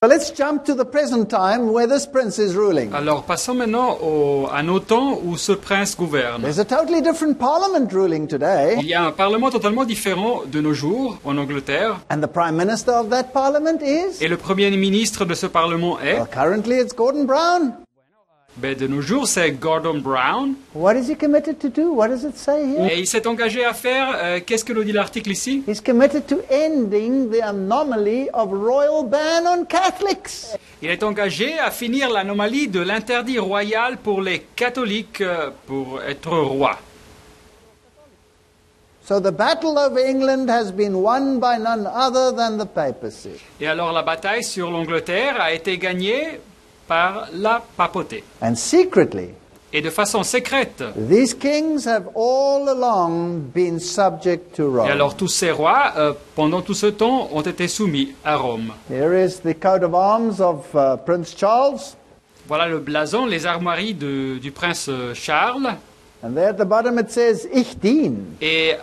So let's jump to the present time where this prince is ruling. Alors passons maintenant à nos temps où ce prince gouverne. There's a totally different parliament ruling today. Il y a un parlement totalement différent de nos jours en Angleterre. And the prime minister of that parliament is? Et le premier ministre de ce parlement est? Well, currently it's Gordon Brown. Ben, de nos jours, c'est Gordon Brown. What is he committed to do? What does it say here? Et il s'est engagé à faire, qu'est-ce que nous dit l'article ici? He's committed to ending the anomaly of royal ban on Catholics. Il est engagé à finir l'anomalie de l'interdit royal pour les catholiques pour être roi. So the battle over England has been won by none other than the papacy. Et alors la bataille sur l'Angleterre a été gagnée par la papauté. And secretly, Et de façon secrète. these kings have all along been subject to Et Rome. alors tous ces rois, pendant tout ce temps, ont été soumis à Rome. Here is the coat of arms of Prince Charles. Voilà le blason, les armoiries du prince Charles. And there at the bottom it says, Ich dien. Et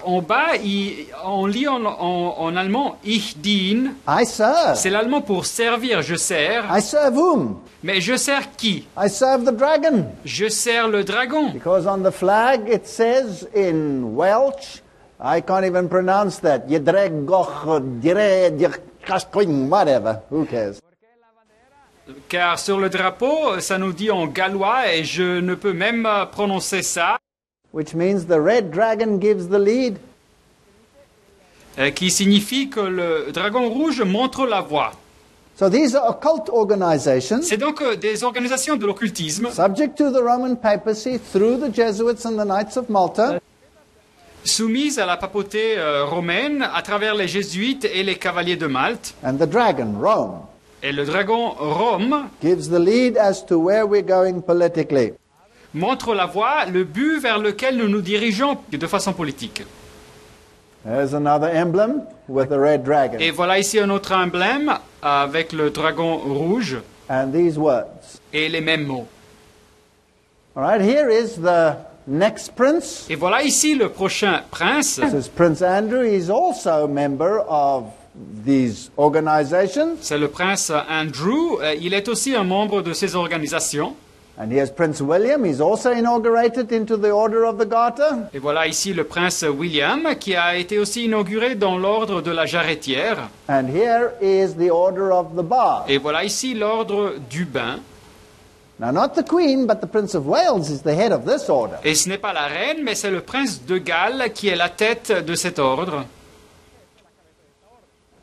en bas, on lit en allemand « Ich dien I ». serve. C'est l'allemand pour servir, je sers. I serve whom? Mais je sers qui? I serve the dragon. Je sers le dragon. Because on the flag it says in Welsh, I can't even pronounce that, whatever, who cares? Car sur le drapeau, ça nous dit en gallois et je ne peux même prononcer ça. Which means the red dragon gives the lead. Qui signifie que le dragon rouge montre la voie. So these are occult organizations C'est donc des organisations de l'occultisme subject to the Roman papacy through the Jesuits and the Knights of Malta. soumises à la papauté romaine à travers les jésuites et les cavaliers de Malte. And the dragon, Rome, Et le dragon Rome gives the lead as to where we're going politically. montre la voie, le but vers lequel nous nous dirigeons de façon politique. There's another emblem with the red dragon. Et voilà ici un autre emblème avec le dragon rouge And these words. et les mêmes mots. All right, here is the next prince. Et voilà ici le prochain prince. This is Prince Andrew. He's also a member of these organizations. C'est le prince Andrew. Il est aussi un membre de ces organisations. And here's Prince William. He's also inaugurated into the Order of the Garter. Et voilà ici le prince William qui a été aussi inauguré dans l'ordre de la jarretière. And here is the Order of the Bath. Et voilà ici l'ordre du bain. Now, not the Queen, but the Prince of Wales is the head of this order. Et ce n'est pas la reine, mais c'est le prince de Galles qui est la tête de cet ordre.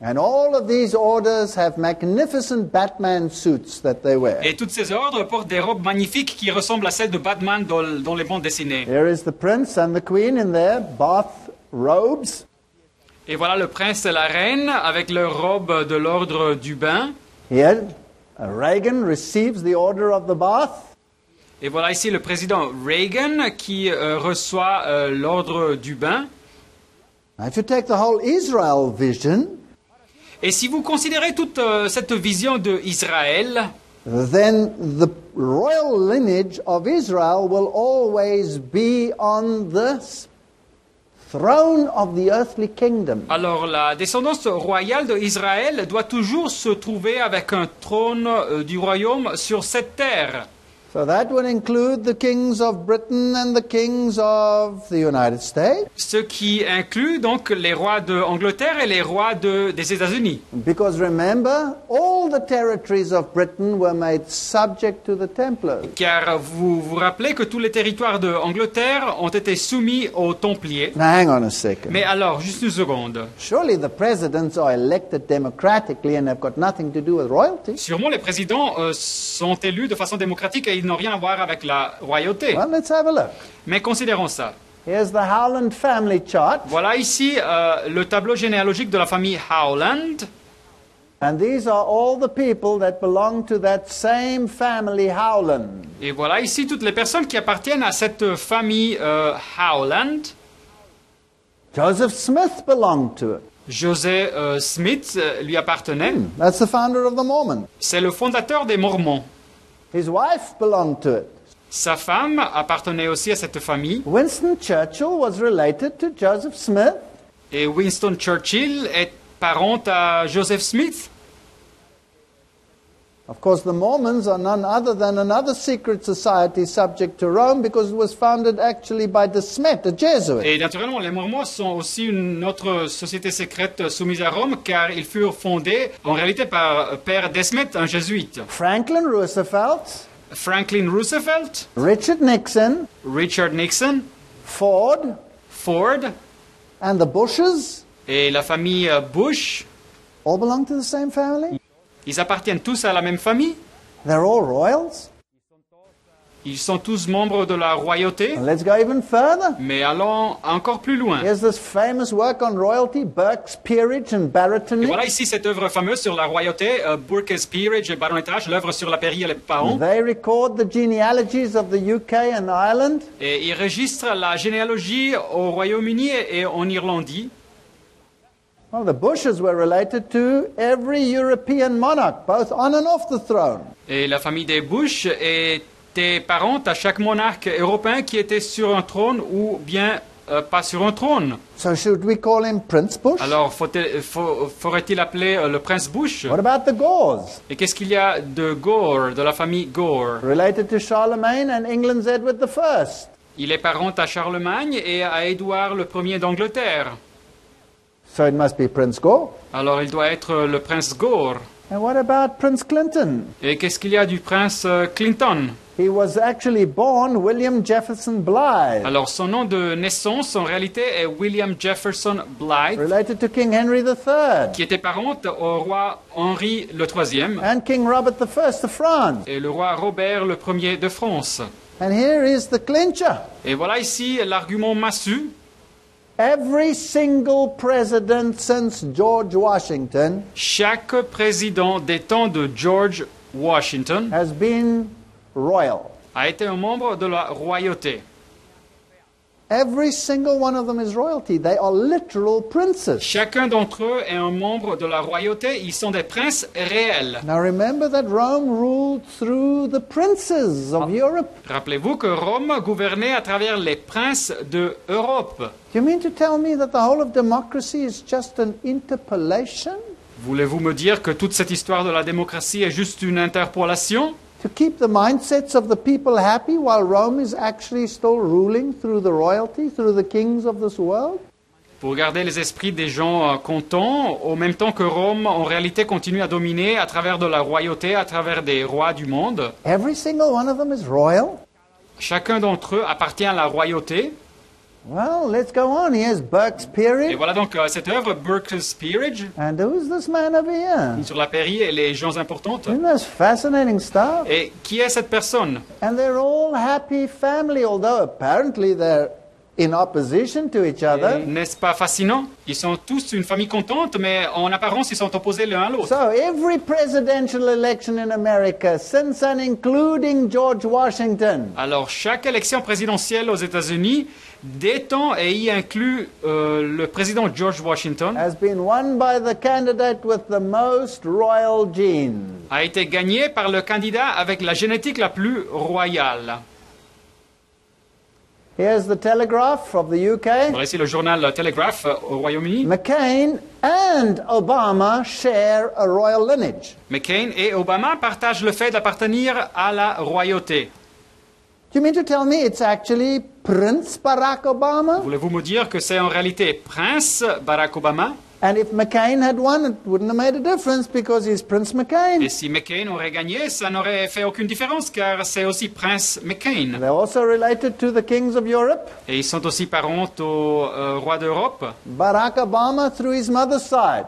And all of these orders have magnificent Batman suits that they wear. Et tous ces ordres portent des robes magnifiques qui ressemblent à celles de Batman dans les bandes dessinées. Here is the Prince and the Queen in their bath robes. Et voilà le prince et la reine avec leurs robes de l'ordre du bain. Here, Reagan receives the Order of the Bath. Et voilà ici le président Reagan qui reçoit l'ordre du bain. Now, if you take the whole Israel vision, Et si vous considérez toute cette vision de Israël, then the royal lineage of Israel will always be on the throne of the earthly kingdom. alors la descendance royale d'Israël doit toujours se trouver avec un trône du royaume sur cette terre. So that would include the kings of Britain and the kings of the United States. Ce qui inclut donc les rois d'Angleterre et les rois des États-Unis. Because remember, all the territories of Britain were made subject to the Templars. Car vous vous rappelez que tous les territoires d'Angleterre ont été soumis aux Templiers. Now hang on a second. Mais alors, juste une seconde. Surely the presidents are elected democratically and have got nothing to do with royalty. Sûrement les présidents sont élus de façon démocratique et ils n'ont rien à voir avec la royauté. Well, let's have a look. Mais considérons ça. Here's the Howland family chart. Voilà ici le tableau généalogique de la famille Howland. And these are all the people that belong to that same family, Howland. Et voilà ici toutes les personnes qui appartiennent à cette famille Howland. Joseph Smith belonged to it. Joseph Smith lui appartenait. That's the founder of the Mormons. C'est le fondateur des Mormons. His wife belonged to it. Sa femme appartenait aussi à cette famille. Winston Churchill was related to Joseph Smith. Et Winston Churchill est parent à Joseph Smith. Of course, the Mormons are none other than another secret society subject to Rome because it was founded actually by De Smet, a Jesuit. Et naturellement, les Mormons sont aussi une autre société secrète soumise à Rome, car ils furent fondés en réalité par Père Desmet, un jésuite. Franklin Roosevelt, Richard Nixon, Ford, and the Bushes et la famille Bush, all belong to the same family. ils appartiennent tous à la même famille. They're all royals. Ils sont tous membres de la royauté. And let's go even further. Mais allons encore plus loin. Here's this famous work on royalty, Burke's Peerage and Et Baronetage. voilà ici cette œuvre fameuse sur la royauté, Burke's Peerage et Baronetage, l'œuvre sur la pairie et les parents. They record the genealogies of the UK and Ireland. Et ils registrent la généalogie au Royaume-Uni et en Irlandie. Well, the Bushes were related to every European monarch, both on and off the throne. Et la famille des Bush était parente à chaque monarque européen qui était sur un trône ou bien pas sur un trône. So should we call him Prince Bush? Alors faudrait-il appeler le prince Bush? What about the Gores? Et qu'est-ce qu'il y a de Gore, de la famille Gore? Related to Charlemagne and England's Edward I. Il est parente à Charlemagne et à Édouard le Ier d'Angleterre. So it must be Prince Gore. Alors il doit être le prince Gore. And what about Prince Clinton? Et qu'est-ce qu'il y a du prince Clinton? He was actually born William Jefferson Blythe. Alors son nom de naissance en réalité est William Jefferson Blythe, Related to King Henry III. qui était parente au roi Henri le IIIe And King Robert I of France. et le roi Robert le Ier de France. And here is the clincher. Et voilà ici l'argument massu. Every single president since George Washington Chaque président des temps de George Washington has been royal. a été un membre de la royauté. Every single one of them is royalty. They are literal princes. Chacun d'entre eux est un membre de la royauté. Ils sont des princes réels. Now remember that Rome ruled through the princes of Europe. Rappelez-vous que Rome gouvernait à travers les princes de Europe. Do you mean to tell me that the whole of democracy is just an interpolation? Voulez-vous me dire que toute cette histoire de la démocratie est juste une interpolation? To keep the mindsets of the people happy while Rome is actually still ruling through the royalty, through the kings of this world? Pour garder les esprits des gens contents, au même temps que Rome, en réalité, continue à dominer à travers de la royauté, à travers des rois du monde. Every single one of them is royal? Chacun d'entre eux appartient à la royauté. Well, let's go on. Here's Burke's Et Peerage. voilà donc cette œuvre, Burke's Peerage, And who's this man over here? sur la pairie et les gens importantes. Isn't this fascinating stuff? Et qui est cette personne? And they're all happy family, although apparently they're in opposition to each other. N'est-ce pas fascinant? Ils sont tous une famille contente, mais en apparence, ils sont opposés l'un à l'autre. So every presidential election in America, since and including George Washington, Alors, chaque élection présidentielle aux États-Unis, des temps, et y inclut le président George Washington, has been won by the candidate with the most royal genes. a été gagnée par le candidat avec la génétique la plus royale. Here's the Telegraph of the UK. Voilà ici le journal Telegraph au Royaume-Uni. McCain and Obama share a royal lineage. McCain et Obama partagent le fait d'appartenir à la royauté. Do you mean to tell me it's actually Prince Barack Obama? Voulez-vous me dire que c'est en réalité Prince Barack Obama? And if McCain had won, it wouldn't have made a difference because he's Prince McCain. Et si McCain aurait gagné, ça n'aurait fait aucune différence car c'est aussi Prince McCain. They're also related to the kings of Europe. Et ils sont aussi parentes au roi d'Europe. Barack Obama through his mother's side.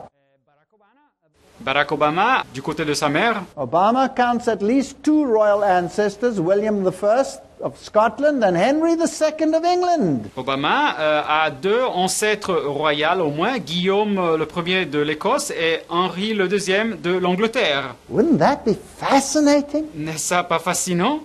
Barack Obama, du côté de sa mère. Obama counts at least two royal ancestors, William I of Scotland and Henry II of England. Obama a deux ancêtres royaux au moins, Guillaume le Ier de l'Écosse et Henri le II de l'Angleterre. Wouldn't that be fascinating? N'est-ce pas fascinant?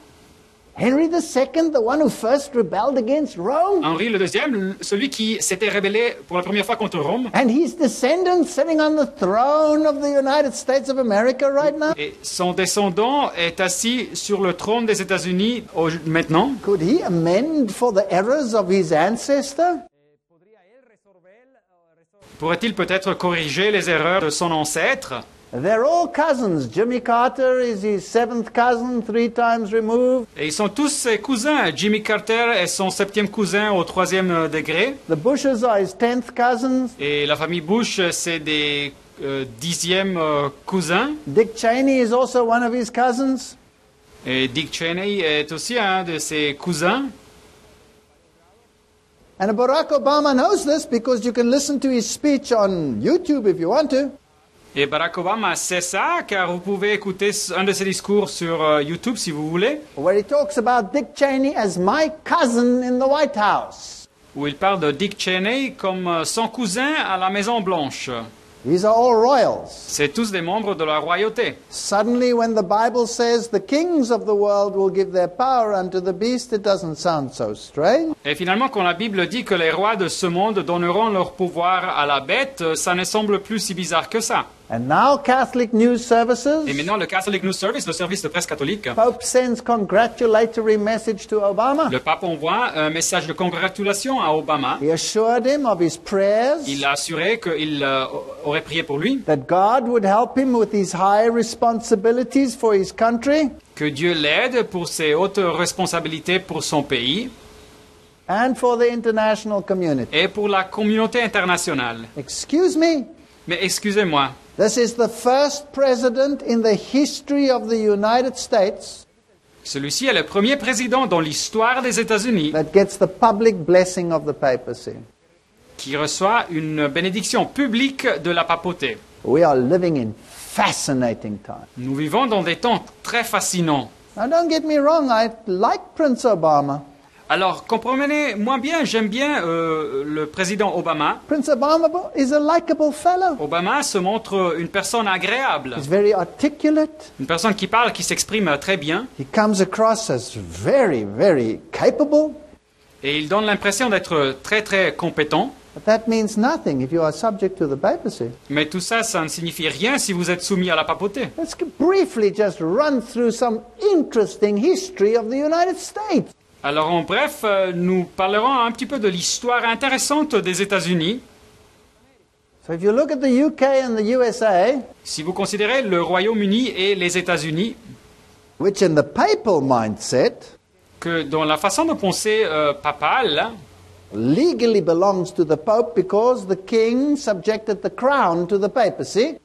Henry II, the one who first rebelled against Rome, Henri le II, celui qui s'était rébellé pour la première fois contre Rome. and his descendant sitting on the throne of the United States of America right now. Et son descendant est assis sur le trône des États-Unis maintenant. Could he amend for the errors of his ancestor? Pourrait-il peut-être corriger les erreurs de son ancêtre? They're all cousins. Jimmy Carter is his 7th cousin, 3 times removed. Et ils sont tous ses cousins. Jimmy Carter est son 7e cousin au 3e degré. The Bushes are his 10th cousins. Et la famille Bush, c'est des 10e cousins. Dick Cheney is also one of his cousins. Et Dick Cheney est aussi un de ses cousins. And Barack Obama knows this because you can listen to his speech on YouTube if you want to. Et Barack Obama sait ça, car vous pouvez écouter un de ses discours sur YouTube si vous voulez, Where he talks about Dick Cheney as my cousin in the White House. où il parle de Dick Cheney comme son cousin à la Maison Blanche. These are all royals. C'est tous des membres de la royauté. Suddenly, when the Bible says the kings of the world will give their power unto the beast, it doesn't sound so strange. Et finalement, quand la Bible dit que les rois de ce monde donneront leur pouvoir à la bête, ça ne semble plus si bizarre que ça. And now Catholic news services, Et maintenant, le Catholic News Service, le service de presse catholique, Pope sends congratulatory message to Obama. le pape envoie un message de congratulation à Obama. He assured him of his prayers, Il a assuré qu'il aurait prié pour lui, that God would help him with his high responsibilities for his country, que Dieu l'aide pour ses hautes responsabilités pour son pays and for the international community. et pour la communauté internationale. Excuse me, Mais excusez-moi, this is the first president in the history of the United States celui-ci est le premier président dans l'histoire des États-Unis that gets the public blessing of the papacy. qui reçoit une bénédiction publique de la papauté. We are living in fascinating times. Nous vivons dans des temps très fascinants. Now, don't get me wrong, I like Prince Obama. Alors, comprenez-moi bien, j'aime bien le président Obama. Prince Obama is a likable fellow. Obama se montre une personne agréable, He's very articulate. une personne qui parle, qui s'exprime très bien, He comes across as very, very capable. et il donne l'impression d'être très très compétent. But that means nothing if you are subject to the papacy. Mais tout ça, ça ne signifie rien si vous êtes soumis à la papauté. Let's briefly just run through some interesting history of the United States. Alors en bref, nous parlerons un petit peu de l'histoire intéressante des États-Unis. So if you look at the UK and the USA, Si vous considérez le Royaume-Uni et les États-Unis, which in the papal mindset que dans la façon de penser papale, legally belongs to the Pope because the king subjected the crown to the papacy,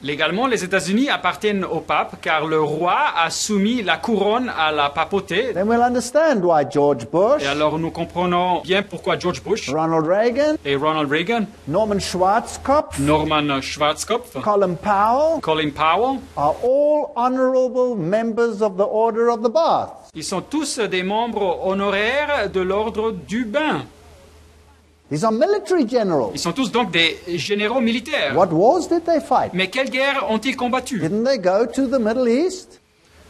légalement les États-Unis appartiennent au pape car le roi a soumis la couronne à la papauté. then we'll understand why George Bush, Et alors nous comprenons bien pourquoi George Bush Ronald Reagan, et Ronald Reagan, Norman Schwarzkopf, Norman Schwarzkopf, Colin Powell Colin Powell, are all honorable members of the Order of the Bath. ils sont tous des membres honoraires de l'ordre du bain. These are military generals. Ils sont tous donc des généraux militaires. What wars did they fight? Mais quelle guerre ont-ils combattu? Didn't they go to the Middle East?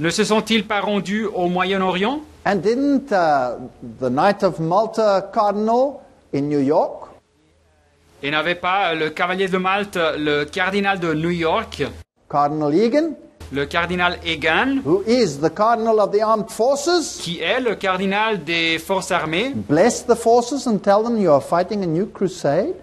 Ne se sont-ils pas rendus au Moyen-Orient? And didn't the Knight of Malta Cardinal in New York, Et n'avait pas le cavalier de Malte, le cardinal de New York, Cardinal Egan, le cardinal Egan, who is the Cardinal of the Armed Forces, qui est le cardinal des forces armées, bless the forces and tell them you are fighting a new crusade?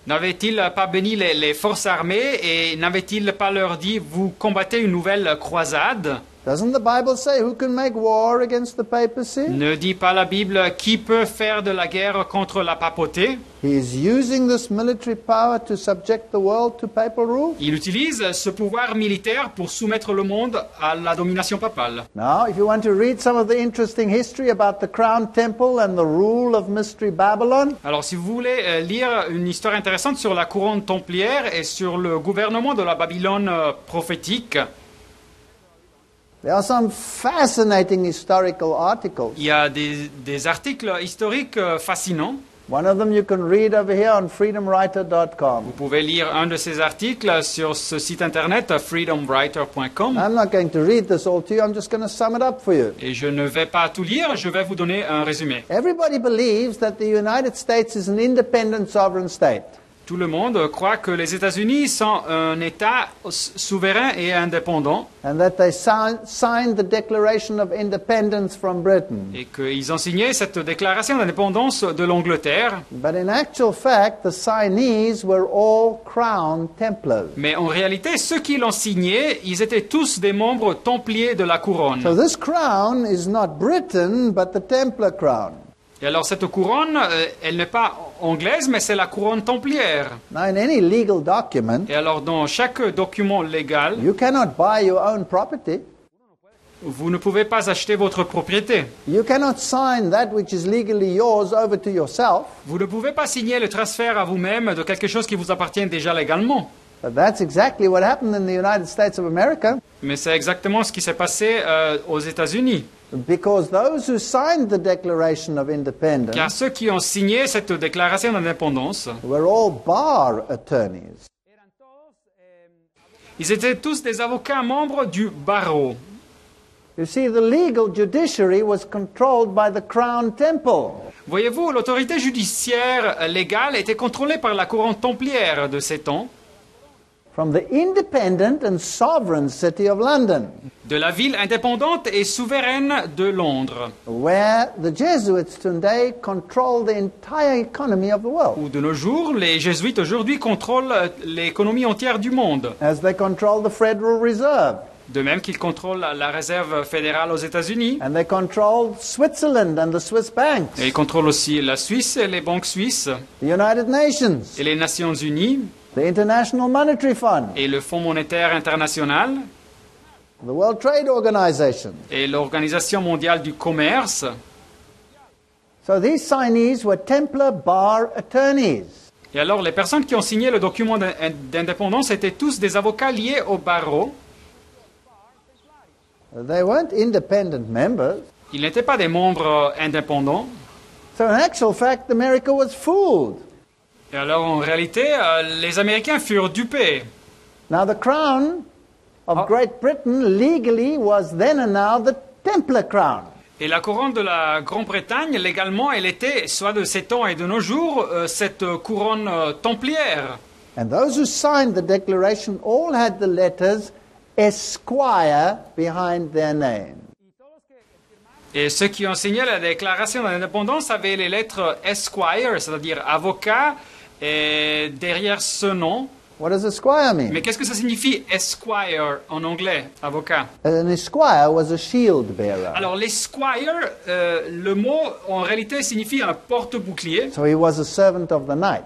n'avait-il pas béni les forces armées et n'avait-il pas leur dit, vous combattez une nouvelle croisade? Doesn't the Bible say who can make war against the papacy? Ne dit pas la Bible qui peut faire de la guerre contre la papauté? He is using this military power to subject the world to papal rule. Il utilise ce pouvoir militaire pour soumettre le monde à la domination papale. Now, if you want to read some of the interesting history about the Crown Temple and the rule of Mystery Babylon, Alors si vous voulez lire une histoire intéressante sur la couronne templière et sur le gouvernement de la Babylone prophétique, there are some fascinating historical articles. il y a des articles historiques fascinants. One of them you can read over here on freedomwriter.com. Vous pouvez lire un de ces articles sur ce site internet, freedomwriter.com. I'm not going to read this all to you, I'm just going to sum it up for you. Et je ne vais pas tout lire, je vais vous donner un résumé. Everybody believes that the United States is an independent sovereign state. Tout le monde croit que les États-Unis sont un État souverain et indépendant and that they signed the Declaration of Independence from Britain. et qu'ils ont signé cette déclaration d'indépendance de l'Angleterre. But in actual fact, the signees were all Crown Templars. Mais en réalité, ceux qui l'ont signé, ils étaient tous des membres templiers de la couronne. So this crown is not Britain, but the Templar crown. Et alors cette couronne, elle n'est pas anglaise, mais c'est la couronne templière. Now, in any legal document, Et alors dans chaque document légal, you cannot buy your own property. vous ne pouvez pas acheter votre propriété. You cannot sign that which is legally yours over to yourself. Vous ne pouvez pas signer le transfert à vous-même de quelque chose qui vous appartient déjà légalement. But that's exactly what happened in the United States of America. Mais c'est exactement ce qui s'est passé aux États-Unis. Because those who signed the Declaration of Car Independence ceux qui ont signé cette déclaration d'indépendance, were all bar attorneys. ils étaient tous des avocats membres du barreau. You see, the legal judiciary was controlled by the Crown Temple. Voyez-vous, l'autorité judiciaire légale était contrôlée par la couronne templière de ces temps, From the independent and sovereign city of London, de la ville indépendante et souveraine de Londres, where the Jesuits today control the entire economy of the world, où de nos jours, les jésuites aujourd'hui contrôlent l'économie entière du monde, as they control the Federal Reserve, de même qu'ils contrôlent la réserve fédérale aux États-Unis, and they control Switzerland and the Swiss banks, et ils contrôlent aussi la Suisse et les banques suisses, the United Nations, et les Nations Unies, the International Monetary Fund, et le Fonds monétaire international, the World Trade Organization. et l'Organisation mondiale du commerce. So these signees were Templar bar attorneys. Et alors, les personnes qui ont signé le document d'indépendance étaient tous des avocats liés au barreau. They weren't independent members. Ils n'étaient pas des membres indépendants. So in actual fact, America was fooled. Et alors, en réalité, les Américains furent dupés. Now the crown of Great Britain legally was then and now the Templar crown. Et la couronne de la Grande-Bretagne, légalement, elle était, soit de ces temps et de nos jours, cette couronne templière. And those who signed the declaration all had the letters Esquire behind their name. Et ceux qui ont signé la déclaration d'indépendance avaient les lettres Esquire, c'est-à-dire avocat, et derrière ce nom. What does Esquire mean? Mais qu'est-ce que ça signifie Esquire en anglais, avocat? An esquire was a shield bearer. Alors l'esquire, le mot en réalité signifie un porte-bouclier. So he was a servant of the knight.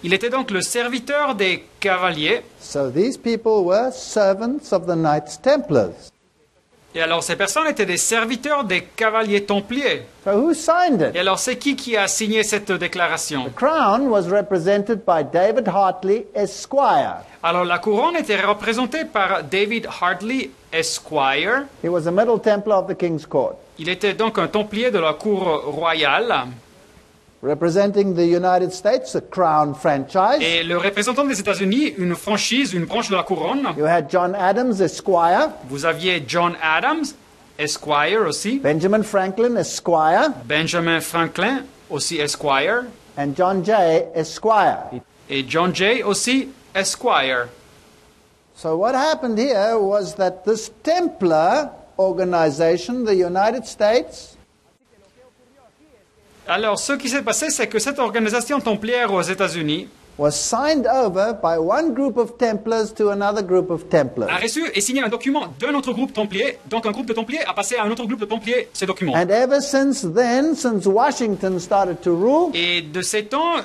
Il était donc le serviteur des cavaliers. So these people were servants of the Knights Templars. Et alors ces personnes étaient des serviteurs des cavaliers templiers. So who signed Et it? alors c'est qui a signé cette déclaration? The crown was represented by David Hartley, Esquire. Alors la couronne était représentée par David Hartley Esquire. He was a Middle Templar of the King's Court, Il était donc un templier de la cour royale. representing the United States, a crown franchise. Et le représentant des États-Unis, une franchise, une branche de la couronne. You had John Adams, Esquire, Vous aviez John Adams, Esquire aussi. Benjamin Franklin, Esquire, Benjamin Franklin, aussi Esquire. and John Jay, Esquire. Et John Jay aussi Esquire. So what happened here was that this Templar organization, the United States, Alors, ce qui s'est passé, c'est que cette organisation templière aux États-Unis was signed over by one group of Templars to another group of Templars. a reçu et signé un document d'un autre groupe templier. Donc, un groupe de templiers a passé à un autre groupe de templiers ces documents. And ever since then, since Washington started to rule, Et de ces temps,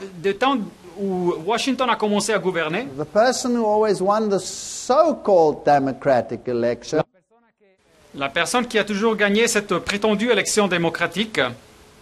où Washington a commencé à gouverner, the person who always won the so-called democratic election la personne qui a toujours gagné cette prétendue élection démocratique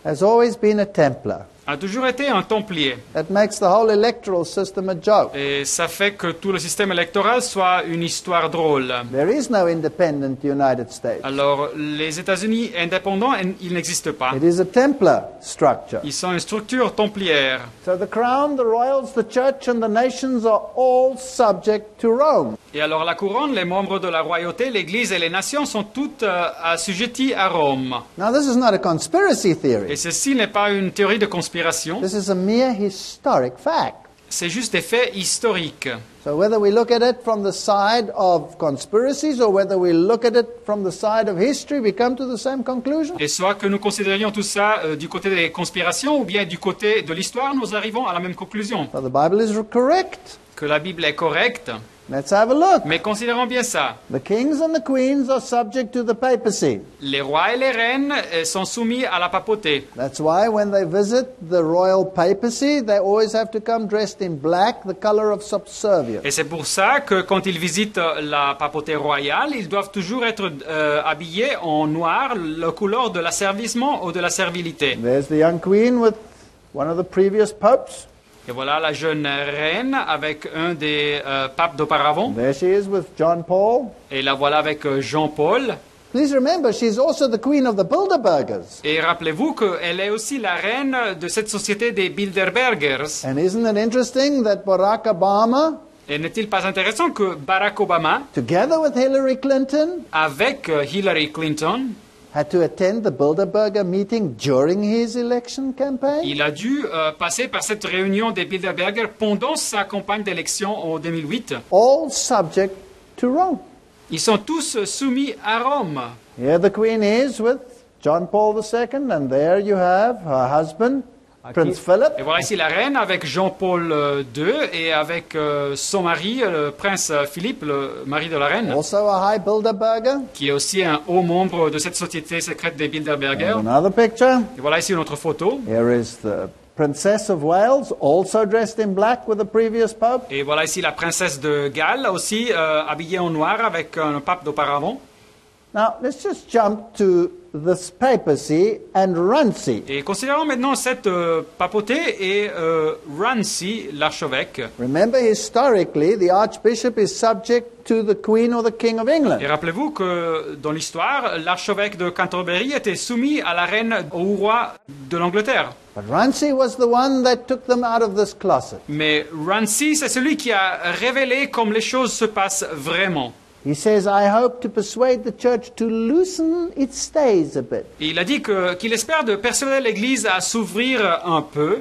has always been a Templar. a toujours été un templier. That makes the whole electoral system a joke. Et ça fait que tout le système électoral soit une histoire drôle. There is no independent United States. Alors, les États-Unis indépendants, ils n'existent pas. It is a Templar structure. Ils sont une structure templière. So the crown, the royals, the church, and the nations are all subject to Rome. Et alors la couronne, les membres de la royauté, l'Église et les nations sont toutes assujetties à Rome. Now, this is not a conspiracy Et theory. ceci n'est pas une théorie de conspiration. conspiration. This is a mere historic fact. C'est juste des faits historiques. So whether we look at it from the side of conspiracies or whether we look at it from the side of history, we come to the same conclusion. Et soit que nous considérions tout ça du côté des conspirations ou bien du côté de l'histoire, nous arrivons à la même conclusion. So the Bible is correct. Que la Bible est correcte. Let's have a look. Mais considérons bien ça. The kings and the queens are subject to the papacy. Les rois et les reines sont soumis à la papauté. That's why when they visit the royal papacy, they always have to come dressed in black, the color of subservience. Et c'est pour ça que quand ils visitent la papauté royale, ils doivent toujours être habillés en noir, la couleur de l'asservissement ou de la servilité. There's the young queen with one of the previous popes. Et voilà la jeune reine avec un des papes d'auparavant. There she is with John Paul. Et la voilà avec Jean-Paul. Please remember, she's also the queen of the Bilderbergers. Et rappelez-vous qu'elle est aussi la reine de cette société des Bilderbergers. And isn't it interesting that Barack Obama, Et n'est-il pas intéressant que Barack Obama, together with Hillary Clinton, avec Hillary Clinton, had to attend the Bilderberger meeting during his election campaign? il a dû passer par cette réunion des Bilderbergers pendant sa campagne d'élection en 2008. All subject to Rome. Ils sont tous soumis à Rome. Here the queen is with John Paul II, and there you have her husband, Prince Philip. Et voilà ici la reine avec Jean-Paul II et avec son mari, le prince Philippe, le mari de la reine, Also a high Bilderberger. qui est aussi un haut membre de cette société secrète des Bilderbergers. And another picture. Et voilà ici une autre photo. Here is the Princess of Wales, also dressed in black with the previous pope. Et voilà ici la princesse de Galles, aussi habillée en noir avec un pape d'auparavant. Now, let's just jump to this papacy and Runcie. Et considérons maintenant cette papauté et Runcie, l'archevêque. Remember, historically, the archbishop is subject to the queen or the king of England. Et rappelez-vous que dans l'histoire, l'archevêque de Canterbury était soumis à la reine au roi de l'Angleterre. But Runcie was the one that took them out of this closet. Mais Runcie, c'est celui qui a révélé comme les choses se passent vraiment. He says, I hope to persuade the church to loosen its stays a bit. Et il a dit qu'il espère de persuader l'Église à s'ouvrir un peu.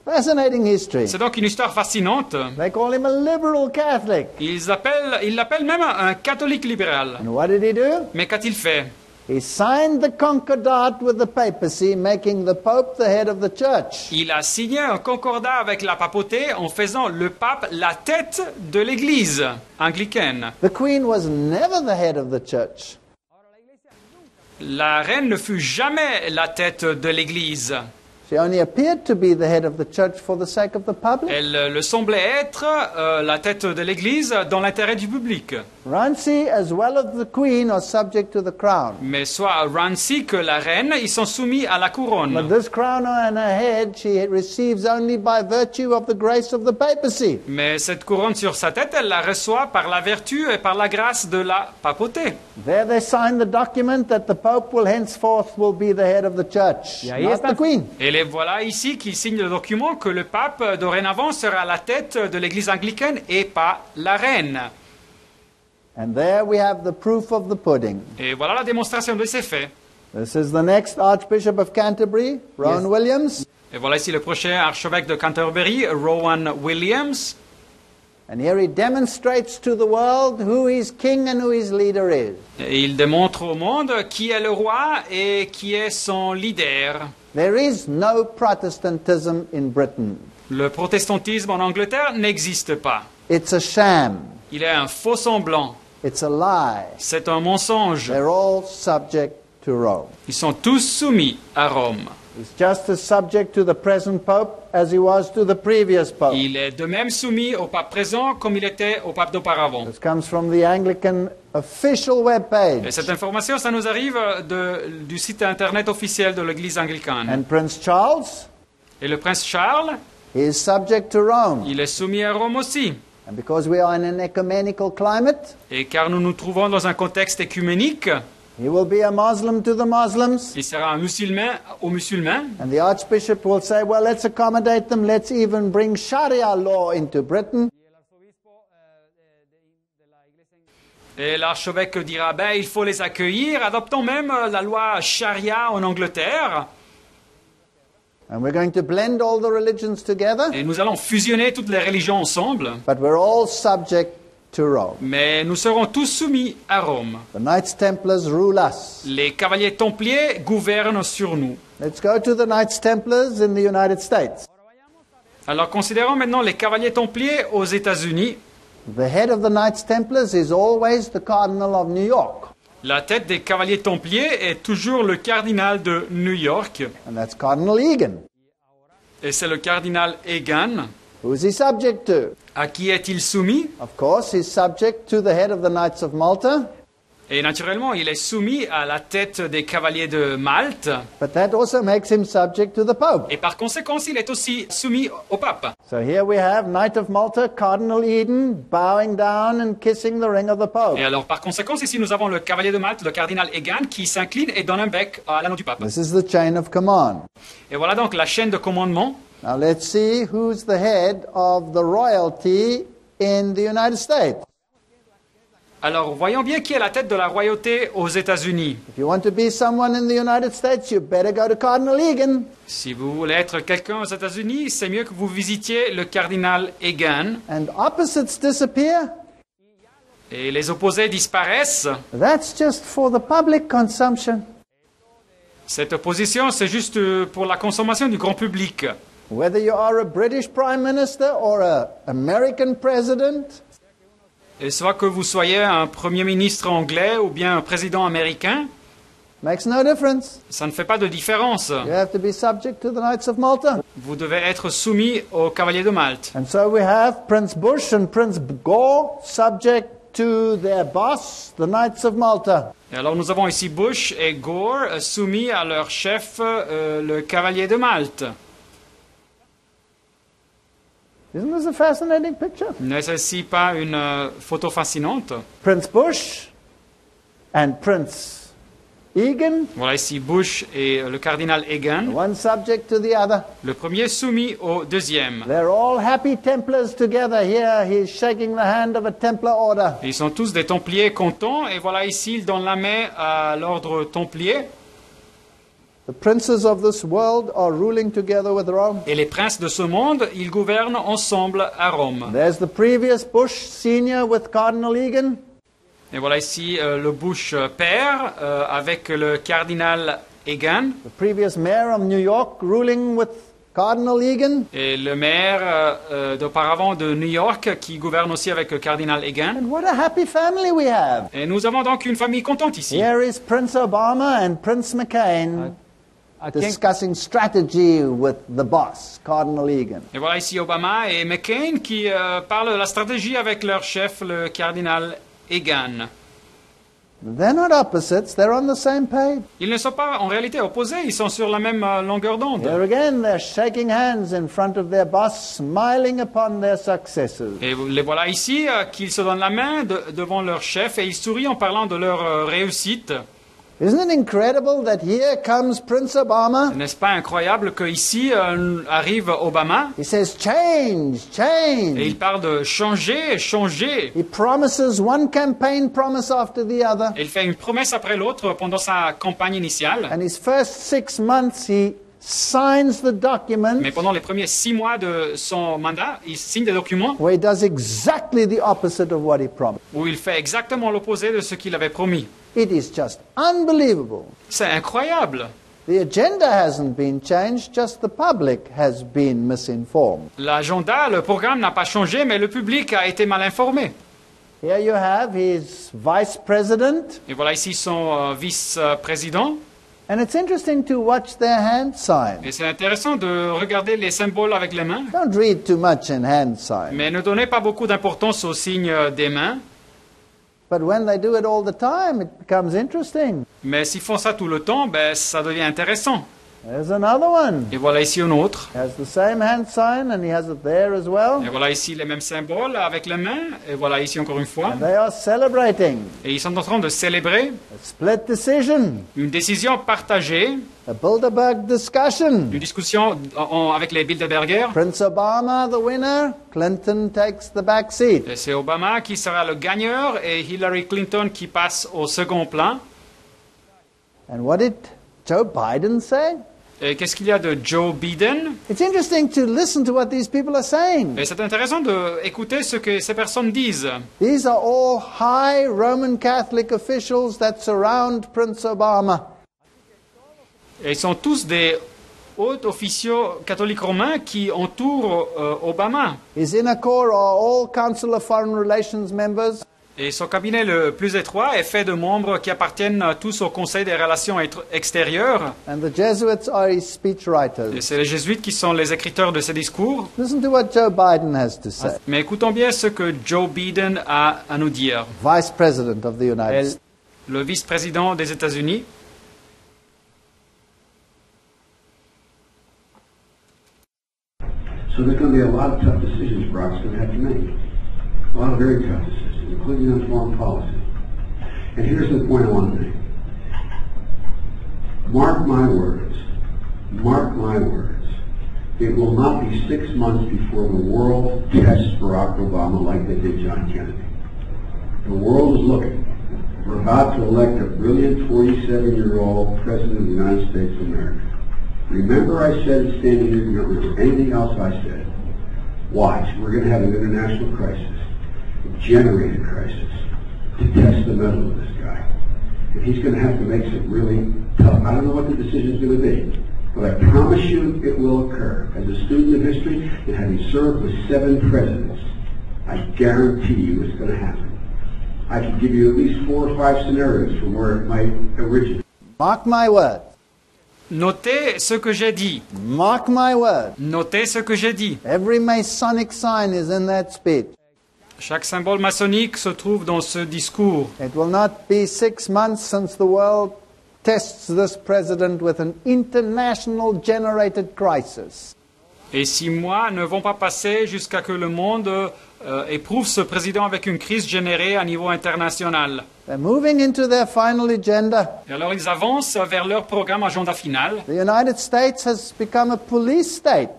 Fascinating history. C'est donc une histoire fascinante. They call him a liberal Catholic. Il l'appelle même un catholique libéral. And what did he do? Mais qu'a-t-il fait? He signed the concordat with the papacy, making the Pope the head of the church. Il a signé un concordat avec la papauté en faisant le pape la tête de l'Église anglicaine. The Queen was never the head of the church. La reine ne fut jamais la tête de l'Église. She only appeared to be the head of the church for the sake of the public. Elle le semblait être la tête de l'Église dans l'intérêt du public. Runcie, as well as the Queen, are subject to the crown. Mais soit Runcie que la reine, ils sont soumis à la But couronne. this crown on her head she receives only by virtue of the grace of the papacy. Mais cette couronne sur sa tête, elle la reçoit par la vertu et par la grâce de la papauté. There they sign the document that the Pope will henceforth be the head of the church, not the Queen. Et les voilà ici qui signent le document que le pape dorénavant sera la tête de l'Église anglicaine et pas la reine. And there we have the proof of the pudding. Et voilà la démonstration de ces faits. This is the next Archbishop of Canterbury, Rowan Williams. Et voilà ici le prochain archevêque de Canterbury, Rowan Williams. And here he demonstrates to the world who his king and who his leader is. Et il démontre au monde qui est le roi et qui est son leader. There is no Protestantism in Britain. Le protestantisme en Angleterre n'existe pas. It's a sham. Il est un faux semblant. It's a lie. C'est un mensonge. They're all subject to Rome. Ils sont tous soumis à Rome. He's just as subject to the present Pope as he was to the previous Pope. Il est de même soumis au pape présent comme il était au pape d'auparavant. This comes from the Anglican official web Et page. cette information, ça nous arrive du site internet officiel de l'Église anglicane. And Prince Charles, Et le prince Charles, he is subject to Rome. il est soumis à Rome aussi. And because we are in an ecumenical climate, Et car nous nous trouvons dans un contexte écuménique, he will be a Muslim to the Muslims. il sera un musulman aux musulmans. And the Archbishop will say, well, let's accommodate them. Let's even bring Sharia law into Britain. Et l'archevêque dira, ben, il faut les accueillir, adoptons même la loi charia en Angleterre. And we're going to blend all the religions together, Et nous allons fusionner toutes les religions ensemble, but we're all subject to Rome. mais nous serons tous soumis à Rome. The Knights Templars rule us. Les cavaliers templiers gouvernent sur nous. Let's go to the Knights Templars in the United States. Alors considérons maintenant les cavaliers templiers aux États-Unis. The head of the Knights Templars is always the Cardinal of New York, La tête des cavaliers templiers est toujours le cardinal de New York, and that's Cardinal Egan. et c'est le cardinal Egan. Who is he subject to? À qui est-il soumis? Of course, he's subject to the head of the Knights of Malta, Et naturellement, il est soumis à la tête des cavaliers de Malte, but that also makes him subject to the Pope. et par conséquent, il est aussi soumis au pape. So here we have Knight of Malta, Cardinal Eden, bowing down and kissing the ring of the Pope. Et alors, par conséquent, ici, nous avons le cavalier de Malte, le cardinal Egan, qui s'incline et donne un bec à l'anneau du pape. This is the chain of command. Et voilà donc la chaîne de commandement. Now let's see who's the head of the royalty in the United States. Alors, voyons bien qui est la tête de la royauté aux États-Unis. If you want to be someone in the United States, you better go to Cardinal Egan. Si vous voulez être quelqu'un aux États-Unis, c'est mieux que vous visitiez le cardinal Egan. And opposites disappear. Et les opposés disparaissent. That's just for the public consumption. Cette opposition, c'est juste pour la consommation du grand public. Whether you are a British Prime Minister or an American President, Et soit que vous soyez un premier ministre anglais ou bien un président américain, makes no difference. ça ne fait pas de différence. You have to be subject to the Knights of Malta. Vous devez être soumis aux cavaliers de Malte. And so we have Prince Bush and Prince Gore subject to their boss, the Knights of Malta. Et alors nous avons ici Bush et Gore soumis à leur chef, le cavalier de Malte. Isn't this a fascinating picture? N'est-ce pas une photo fascinante? Prince Bush and Prince Egan, Voilà ici Bush et le cardinal Egan. one subject to the other. Le premier soumis au deuxième. They're all happy Templars together. Here he's shaking the hand of a Templar order. Ils sont tous des templiers contents et voilà ici ils donnent la main à l'ordre templier. The princes of this world are ruling together with Rome. Et les princes de ce monde, ils gouvernent ensemble à Rome. There's the previous Bush senior with Cardinal Egan. Et voilà ici le Bush père avec le cardinal Egan The previous mayor of New York ruling with Cardinal Egan. et le maire d'auparavant de New York qui gouverne aussi avec le cardinal Egan. And what a happy family we have. Et nous avons donc une famille contente ici. Here is Prince Obama and Prince McCain discussing strategy with the boss, Cardinal Egan. Et voilà ici Obama et McCain qui parlent de la stratégie avec leur chef, le cardinal Egan. They're not opposites, they're on the same page. Ils ne sont pas en réalité opposés, ils sont sur la même longueur d'onde. Here again, they're shaking hands in front of their boss, smiling upon their successes. Et les voilà ici qu'ils se donnent la main devant leur chef et ils sourient en parlant de leur réussite. Isn't it incredible that here comes Prince Obama? N'est-ce pas incroyable qu'ici arrive Obama He says, change, change. et il parle de changer, changer. He promises one campaign promise after the other. Et il fait une promesse après l'autre pendant sa campagne initiale. And his first 6 months, he signs the document Mais pendant les premiers 6 mois de son mandat, il signe des documents where he does exactly the opposite of what he promised. où il fait exactement l'opposé de ce qu'il avait promis. It is just unbelievable. C'est incroyable. The agenda hasn't been changed, just the public has been misinformed. L'agenda, le programme n'a pas changé, mais le public a été mal informé. Here you have his vice president, Et voilà ici son vice-président. and it's interesting to watch their hand sign. Et c'est intéressant de regarder les symboles avec les mains. Don't read too much in hand sign. Mais ne donnez pas beaucoup d'importance aux signes des mains. But when they do it all the time, it becomes interesting. Mais s'ils font ça tout le temps, ben, ça devient intéressant. There's another one. Et voilà ici un autre. Has the same hand sign, and he has it there as well. Et voilà ici les mêmes symboles avec les mains. Et voilà ici encore une fois. And they are celebrating Et ils sont en train de célébrer a split decision, une décision partagée, a Bilderberg discussion. une discussion avec les Bilderberger. Prince Obama, the winner. Clinton takes the back seat. Et c'est Obama qui sera le gagneur et Hillary Clinton qui passe au second plan. And what did Joe Biden say? Et qu'est-ce qu'il y a de Joe Biden? It's interesting to listen to what these people are saying. Et c'est intéressant d'écouter ce que ces personnes disent. These are all high Roman Catholic officials that surround Prince Obama. Et ils sont tous des hauts officiaux catholiques romains qui entourent Obama. His inner core are all Council of Foreign Relations members. Et son cabinet le plus étroit est fait de membres qui appartiennent tous au Conseil des relations extérieures. And the Jesuits are his Et speechwriters. c'est les jésuites qui sont les écriteurs de ces discours. Listen to what Joe Biden has to say. Mais écoutons bien ce que Joe Biden a à nous dire. Vice President of the United States. Le vice-président des États-Unis. So there's going to be a lot of tough decisions Brock's going to have to make. A lot of very tough decisions, including on foreign policy. And here's the point I want to make. Mark my words. Mark my words. It will not be 6 months before the world tests Barack Obama like they did John Kennedy. The world is looking. We're about to elect a brilliant 47-year-old president of the United States of America. Remember I said standing here, you don't remember anything else I said. Watch, we're going to have an international crisis, a generated crisis, to test the mettle of this guy. And he's going to have to make some really tough, I don't know what the decision's going to be, but I promise you it will occur. As a student of history and having served with 7 presidents, I guarantee you it's going to happen. I can give you at least 4 or 5 scenarios from where it might originate. Mark my word. Notez ce que j'ai dit. Mark my word. Notez ce que j'ai dit. Every Masonic sign is in that speech. Chaque symbole maçonnique se trouve dans ce discours. It will not be 6 months since the world tests this president with an international generated crisis. Et 6 mois ne vont pas passer jusqu'à que le monde éprouve ce président avec une crise générée à niveau international. They're moving into their final agenda. Et alors ils avancent vers leur programme agenda final. The United States has become a police state.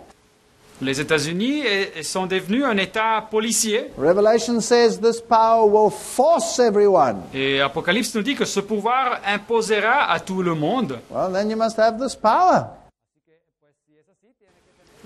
Les États-Unis sont devenus un État policier. Revelation says this power will force everyone. Et Apocalypse nous dit que ce pouvoir imposera à tout le monde. Well, then you must have this power.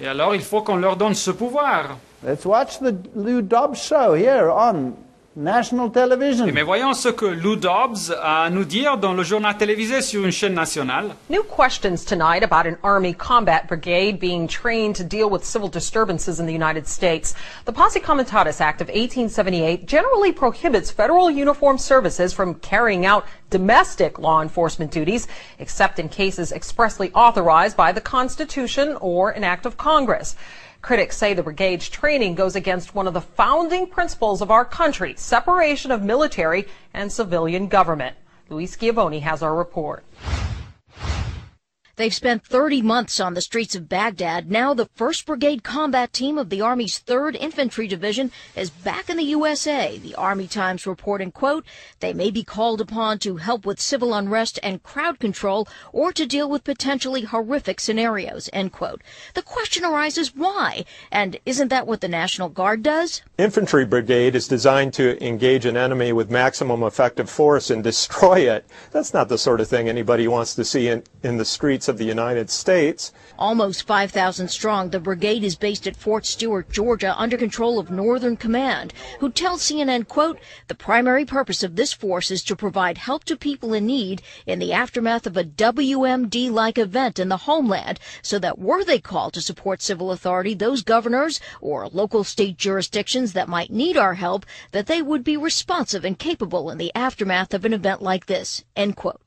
Et alors il faut qu'on leur donne ce pouvoir. Let's watch the Lou Dobbs show here on national television. Mais voyons ce que Lou Dobbs a à nous dire dans le journal télévisé sur une chaîne nationale. New questions tonight about an Army combat brigade being trained to deal with civil disturbances in the United States. The Posse Comitatus Act of 1878 generally prohibits federal uniformed services from carrying out domestic law enforcement duties, except in cases expressly authorized by the Constitution or an act of Congress. Critics say the brigade's training goes against one of the founding principles of our country, separation of military and civilian government. Luis Schiavone has our report. They've spent 30 months on the streets of Baghdad. Now the 1st Brigade Combat Team of the Army's 3rd Infantry Division is back in the USA. The Army Times reporting, quote, they may be called upon to help with civil unrest and crowd control or to deal with potentially horrific scenarios, end quote. The question arises, why? And isn't that what the National Guard does? Infantry Brigade is designed to engage an enemy with maximum effective force and destroy it. That's not the sort of thing anybody wants to see in the streets of the United States. Almost 5,000 strong, the brigade is based at Fort Stewart, Georgia, under control of Northern Command, who tells CNN, quote, the primary purpose of this force is to provide help to people in need in the aftermath of a WMD-like event in the homeland, so that were they called to support civil authority, those governors or local state jurisdictions that might need our help, that they would be responsive and capable in the aftermath of an event like this, end quote.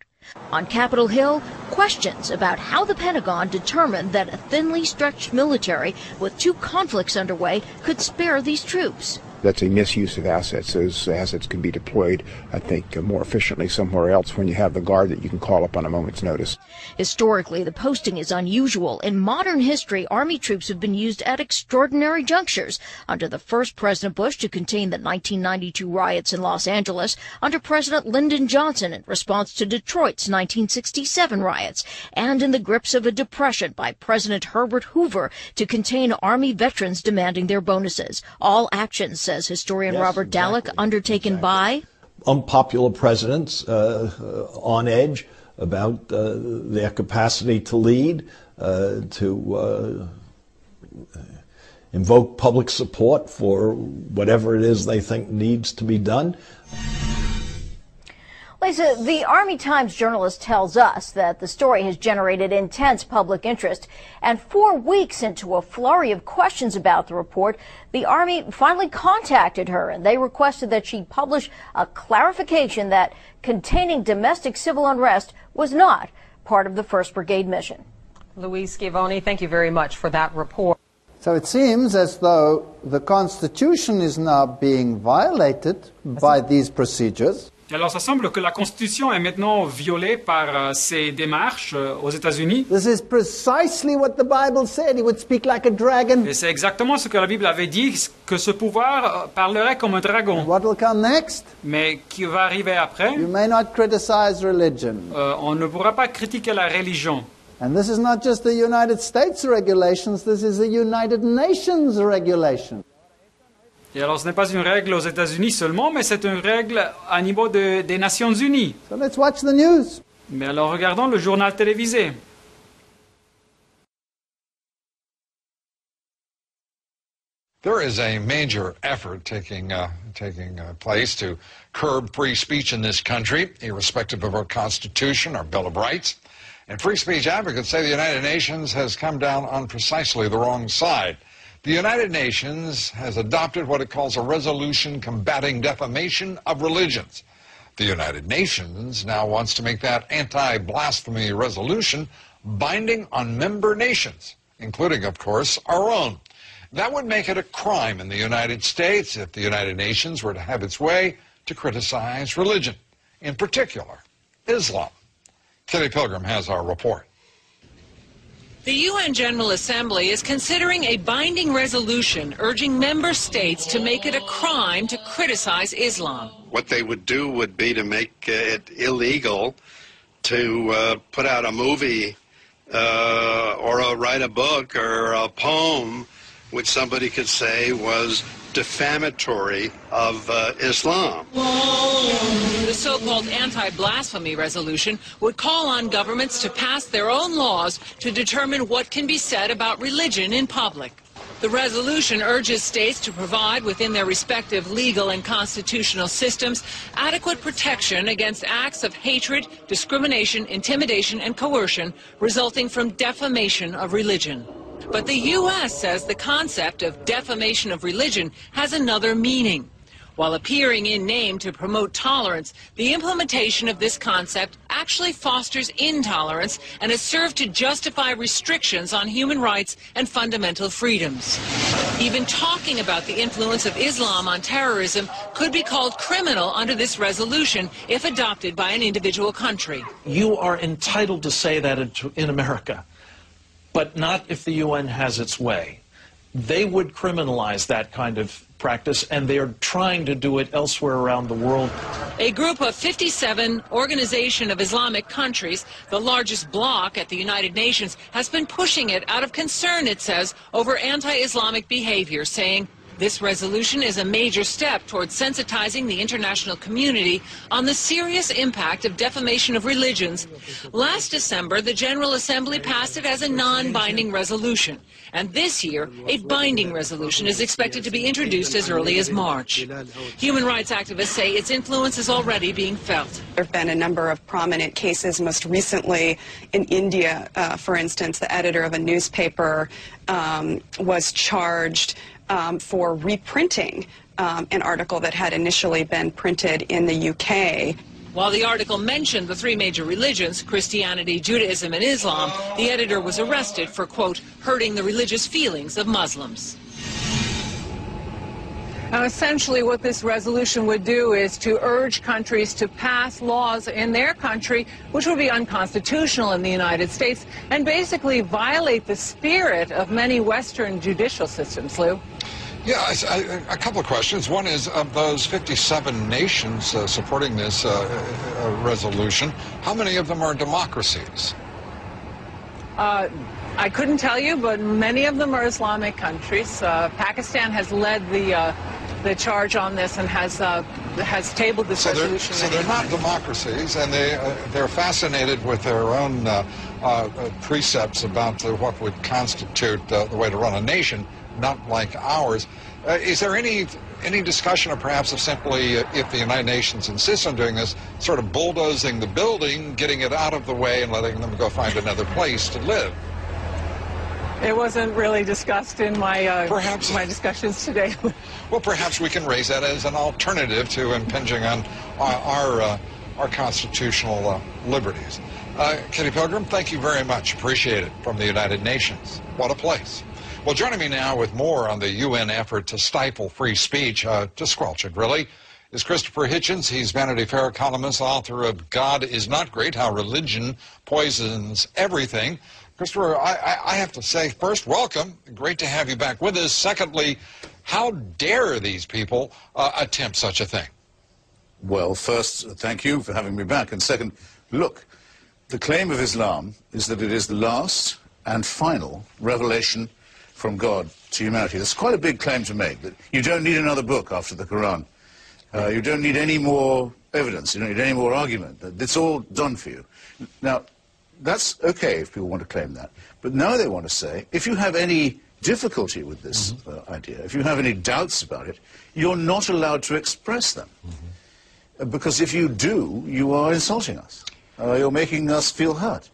On Capitol Hill, questions about how the Pentagon determined that a thinly stretched military with 2 conflicts underway could spare these troops. That's a misuse of assets. Those assets can be deployed, I think, more efficiently somewhere else when you have the Guard that you can call up on a moment's notice. Historically, the posting is unusual. In modern history, Army troops have been used at extraordinary junctures. Under the first President Bush to contain the 1992 riots in Los Angeles, under President Lyndon Johnson in response to Detroit's 1967 riots, and in the grips of a depression by President Herbert Hoover to contain Army veterans demanding their bonuses. All actions, says historian Robert Dallek, undertaken by unpopular presidents on edge about their capacity to lead, to invoke public support for whatever it is they think needs to be done. Lisa, the Army Times journalist tells us that the story has generated intense public interest, and 4 weeks into a flurry of questions about the report, the Army finally contacted her, and they requested that she publish a clarification that containing domestic civil unrest was not part of the 1st Brigade mission. Luis Schiavone, thank you very much for that report. So it seems as though the Constitution is now being violated by these procedures. Alors, ça semble que la Constitution est maintenant violée par ces démarches aux États-Unis. This is precisely what the Bible said. He would speak like a dragon. Et c'est exactement ce que la Bible avait dit, que ce pouvoir parlerait comme un dragon. What will come next? Mais qui va arriver après? You may not criticize religion. On ne pourra pas critiquer la religion. And this is not just the United States regulations, this is the United Nations regulation. Et alors, ce n'est pas une règle aux États-Unis seulement, mais c'est une règle à niveau des Nations Unies. So let's watch the news. Mais alors, regardons le journal télévisé. There is a major effort taking place to curb free speech in this country, irrespective of our Constitution, our Bill of Rights. And free speech advocates say the United Nations has come down on precisely the wrong side. The United Nations has adopted what it calls a resolution combating defamation of religions. The United Nations now wants to make that anti-blasphemy resolution binding on member nations, including, of course, our own. That would make it a crime in the United States if the United Nations were to have its way to criticize religion, in particular, Islam. Kelly Pilgrim has our report. The UN General Assembly is considering a binding resolution urging member states to make it a crime to criticize Islam. What they would do would be to make it illegal to put out a movie or write a book or a poem which somebody could say was defamatory of Islam. The so-called anti-blasphemy resolution would call on governments to pass their own laws to determine what can be said about religion in public. The resolution urges states to provide within their respective legal and constitutional systems adequate protection against acts of hatred, discrimination, intimidation, and coercion resulting from defamation of religion. But the U.S. says the concept of defamation of religion has another meaning. While appearing in name to promote tolerance, the implementation of this concept actually fosters intolerance and has served to justify restrictions on human rights and fundamental freedoms. Even talking about the influence of Islam on terrorism could be called criminal under this resolution if adopted by an individual country. You are entitled to say that in America, but not if the UN has its way. They would criminalize that kind of practice, and they're trying to do it elsewhere around the world. A group of 57 Organization of Islamic Countries, the largest bloc at the United Nations, has been pushing it out of concern, it says, over anti-Islamic behavior, saying this resolution is a major step towards sensitizing the international community on the serious impact of defamation of religions. Last December, the General Assembly passed it as a non-binding resolution. And this year, a binding resolution is expected to be introduced as early as March. Human rights activists say its influence is already being felt. There have been a number of prominent cases, most recently in India, for instance, the editor of a newspaper was charged for reprinting an article that had initially been printed in the UK. While the article mentioned the three major religions, Christianity, Judaism, and Islam, the editor was arrested for, quote, hurting the religious feelings of Muslims. Now, essentially what this resolution would do is to urge countries to pass laws in their country which would be unconstitutional in the United States and basically violate the spirit of many Western judicial systems, Lou. Yeah, a couple of questions. One is, of those 57 nations supporting this resolution, how many of them are democracies? I couldn't tell you, but many of them are Islamic countries. Pakistan has led the the charge on this and has tabled this resolution. So they're not democracies, and they're fascinated with their own precepts about what would constitute the way to run a nation, not like ours. Is there any discussion, or perhaps of simply, if the United Nations insists on doing this, sort of bulldozing the building, getting it out of the way, and letting them go find another place to live? It wasn't really discussed in my my discussions today. Well, perhaps we can raise that as an alternative to impinging on our constitutional liberties. Kitty Pilgrim, thank you very much. Appreciate it, from the United Nations. What a place. Well, joining me now with more on the UN effort to stifle free speech, to squelch it, really, is Christopher Hitchens. He's Vanity Fair columnist, author of God is Not Great, How Religion Poisons Everything. Christopher, I have to say, first, welcome. Great to have you back with us. Secondly, how dare these people attempt such a thing? Well, first, thank you for having me back. And second, look, the claim of Islam is that it is the last and final revelation from God to humanity. That's quite a big claim to make, that you don't need another book after the Quran. You don't need any more evidence. You don't need any more argument. It's all done for you. Now, that's okay if people want to claim that. But now they want to say, if you have any difficulty with this idea, if you have any doubts about it, you're not allowed to express them. Because if you do, you are insulting us. You're making us feel hurt.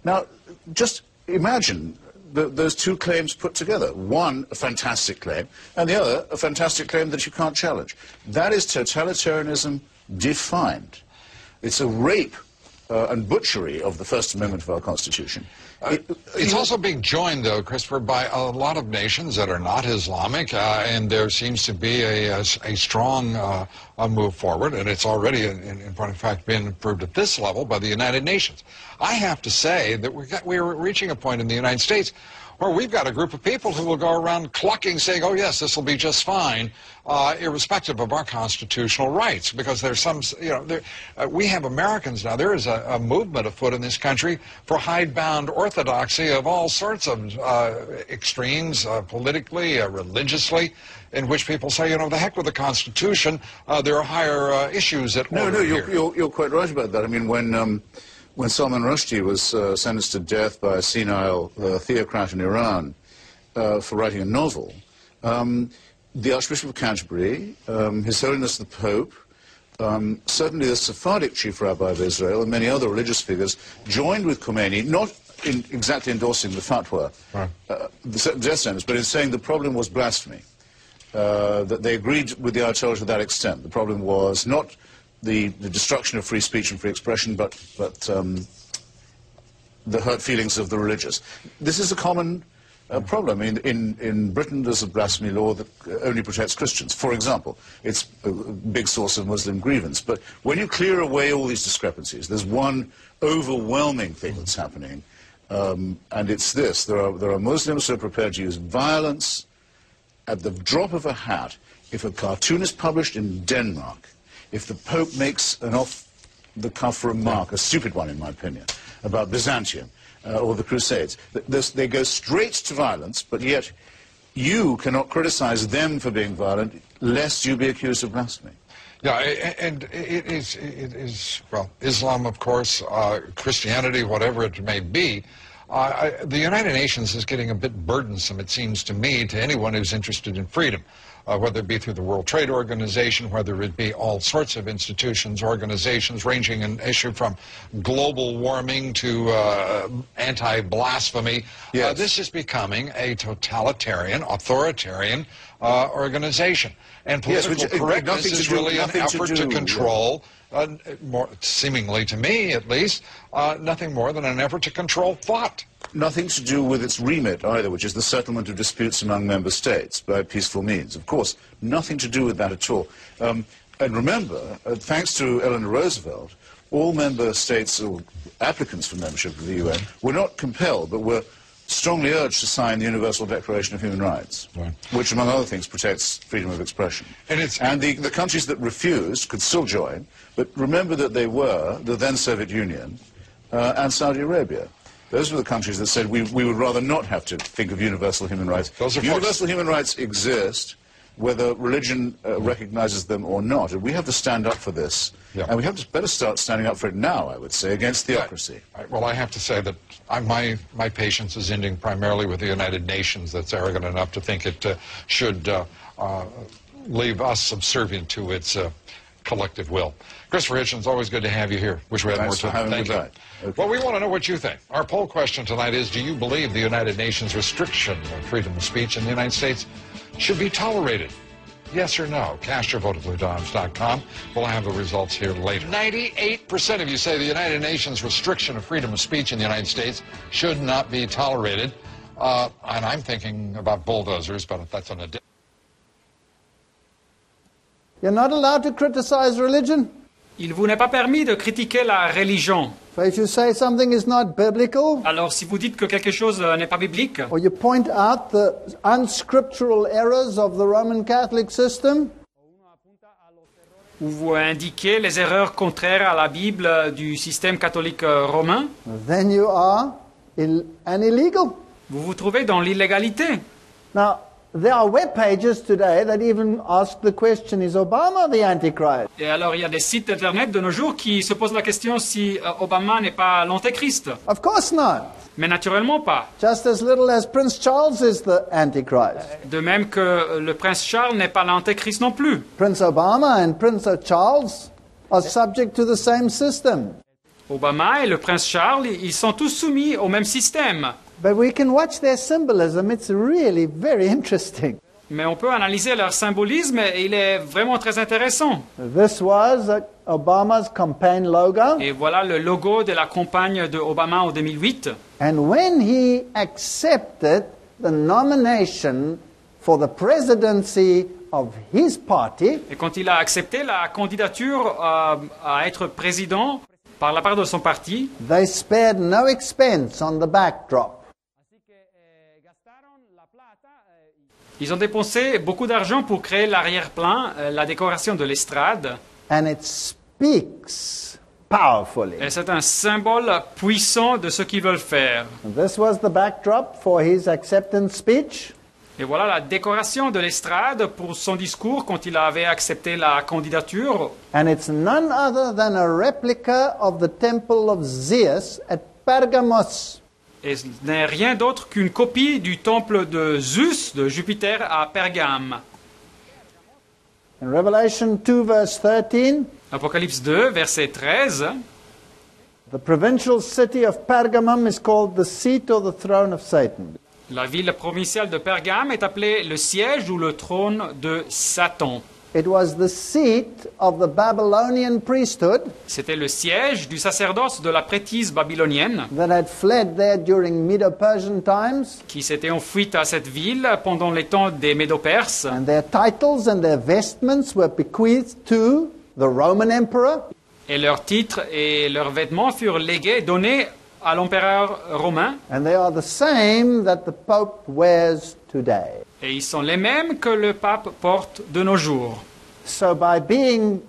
Now, just imagine those two claims put together. One, a fantastic claim, and the other, a fantastic claim that you can't challenge. That is totalitarianism defined. It's a rape and butchery of the First Amendment of our Constitution. It's also being joined, though, Christopher, by a lot of nations that are not Islamic, and there seems to be a strong move forward, and it's already, in point of fact, been approved at this level by the United Nations. I have to say that we're reaching a point in the United States where we've got a group of people who will go around clucking, saying, oh, yes, this will be just fine, irrespective of our constitutional rights, because there's some, we have Americans now. There is a movement afoot in this country for hidebound orthodoxy of all sorts of extremes, politically, religiously, in which people say, the heck with the Constitution, there are higher issues at order here. You're quite right about that. I mean, when Salman Rushdie was sentenced to death by a senile theocrat in Iran for writing a novel, the Archbishop of Canterbury, His Holiness the Pope, certainly the Sephardic chief rabbi of Israel, and many other religious figures joined with Khomeini, not in exactly endorsing the fatwa, the death sentence, but in saying the problem was blasphemy. That they agreed with the Ayatollah to that extent. The problem was not the destruction of free speech and free expression, but the hurt feelings of the religious. This is a common problem. In Britain, there's a blasphemy law that only protects Christians, for example. It's a big source of Muslim grievance. But when you clear away all these discrepancies, there's one overwhelming thing that's happening, and it's this. There are Muslims who are prepared to use violence at the drop of a hat if a cartoon is published in Denmark, if the Pope makes an off-the-cuff remark, a stupid one in my opinion, about Byzantium or the Crusades. They go straight to violence, but yet you cannot criticize them for being violent, lest you be accused of blasphemy. Yeah, and it is, well, Islam, of course, Christianity, whatever it may be. The United Nations is getting a bit burdensome, it seems to me, to anyone who's interested in freedom, whether it be through the World Trade Organization, whether it be all sorts of institutions, organizations, ranging in issue from global warming to anti-blasphemy. Yes. This is becoming a totalitarian, authoritarian organization. And political correctness is really an effort to control, seemingly to me at least, nothing more than an effort to control thought. Nothing to do with its remit either, which is the settlement of disputes among member states by peaceful means. Of course, nothing to do with that at all. And remember, thanks to Eleanor Roosevelt, all member states or applicants for membership of the UN were not compelled, but were strongly urged to sign the Universal Declaration of Human Rights, which, among other things, protects freedom of expression. And the countries that refused could still join, but remember that they were the then Soviet Union and Saudi Arabia. Those were the countries that said we would rather not have to think of universal human rights. Universal human rights exist whether religion recognizes them or not. And we have to stand up for this. Yeah. And we have to better start standing up for it now, I would say, against theocracy. Well, I have to say that my patience is ending primarily with the United Nations that's arrogant enough to think it should leave us subservient to its collective will. Christopher Hitchens, always good to have you here. Wish we had more time. Thank you. Okay. Well, we want to know what you think. Our poll question tonight is, do you believe the United Nations restriction of freedom of speech in the United States should be tolerated? Yes or no? Cast your vote at Troisanges.com. We'll have the results here later. 98% of you say the United Nations restriction of freedom of speech in the United States should not be tolerated. And I'm thinking about bulldozers, but that's on a different... You're not allowed to criticize religion. Il vous n'est pas permis de critiquer la religion. So if you say something is not biblical, Alors, si vous dites que quelque chose n'est pas biblique, or you point out the unscriptural errors of the Roman Catholic system, ou vous indiquez les erreurs contraires à la Bible du système catholique romain, then you are an illegal. vous vous trouvez dans l'illégalité. Now, there are web pages today that even ask the question, is Obama the Antichrist? Et alors, il y a des sites internet de nos jours qui se posent la question si Obama n'est pas l'antéchrist. Of course not. Mais naturellement pas. Just as little as Prince Charles is the Antichrist. De même que le prince Charles n'est pas l'antéchrist non plus. Prince Obama and Prince Charles are subject to the same system. Obama et le prince Charles, ils sont tous soumis au même système. But we can watch their symbolism. It's really very interesting. Mais on peut analyser leur symbolisme et il est vraiment très intéressant. This was Obama's campaign logo. Et voilà le logo de la campagne de Obama en 2008. And when he accepted the nomination for the presidency of his party, et quand il a accepté la candidature à être président par la part de son parti, they spared no expense on the backdrop. Ils ont dépensé beaucoup d'argent pour créer l'arrière-plan, la décoration de l'estrade. And it speaks powerfully. Et c'est un symbole puissant de ce qu'ils veulent faire. And this was the backdrop for his acceptance speech. Et voilà la décoration de l'estrade pour son discours quand il avait accepté la candidature. And it's none other than a replica of the temple of Zeus at Pergamos. Et ce n'est rien d'autre qu'une copie du temple de Zeus, de Jupiter, à Pergame. In Revelation 2, verse 13, Apocalypse 2, verset 13, the provincial city of Pergamum is called the seat or the throne of Satan. la ville provinciale de Pergame est appelée le siège ou le trône de Satan. It was the seat of the Babylonian priesthood C'était le siège du sacerdoce de la prêtrise babylonienne that had fled there during Medo-Persian times, qui s'était enfuite à cette ville pendant les temps des Médo-Perses. and their titles and their vestments were bequeathed to the Roman emperor. Et leurs titres et leurs vêtements furent légués, donnés à l'empereur romain. And they are the same that the Pope wears today. Et ils sont les mêmes que le pape porte de nos jours. So by being